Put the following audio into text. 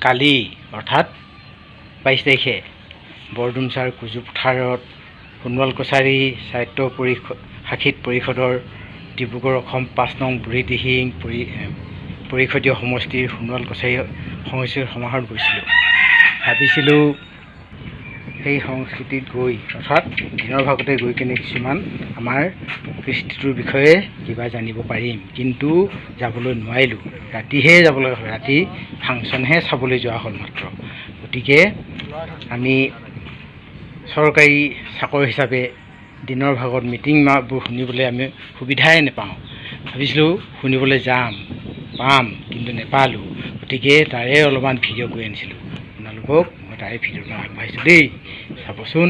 কালি অৰ্থাৎ 22 তাৰিখে বৰডুমচাৰ কুজুপথাৰত সোণোৱাল কছাৰী সাহিত্য শাখিত পৰিষদৰ ডিব্ৰুগড় অসম 5 নং বুঢ়ীদিহিং পৰিষদীয় সমষ্টিৰ সোণোৱাল কছাৰী সংস্কৃতিৰ সমাৰোহত গৈছিলোঁ। ভাবিছিলোঁ সেই সংস্কৃতিত গৈ অৰ্থাৎ দিনৰ ভাগতে গৈ কিনে কিছুমান আমাৰ কৃষ্টিটোৰ বিষয়ে কিবা জানিব পাৰিম, কিন্তু যাবলৈ নোৱাৰিলোঁ। ৰাতিহে যাবলৈ হ'ল, ৰাতি ফাংচনহে চাবলৈ যোৱা হ'ল মাত্ৰ। গতিকে আমি চৰকাৰী চাকৰি হিচাপে দিনৰ ভাগত মিটিংবোৰ শুনিবলৈ আমি সুবিধাই নাপাওঁ। ভাবিছিলোঁ শুনিবলৈ পাম, কিন্তু নেপালোঁ। গতিকে তাৰে অলপমান ভিডিঅ' কৰি আনিছিলোঁ আপোনালোকক। মই তাৰে ভিডিঅ'টো আগবাঢ়িছোঁ দেই, চাবচোন।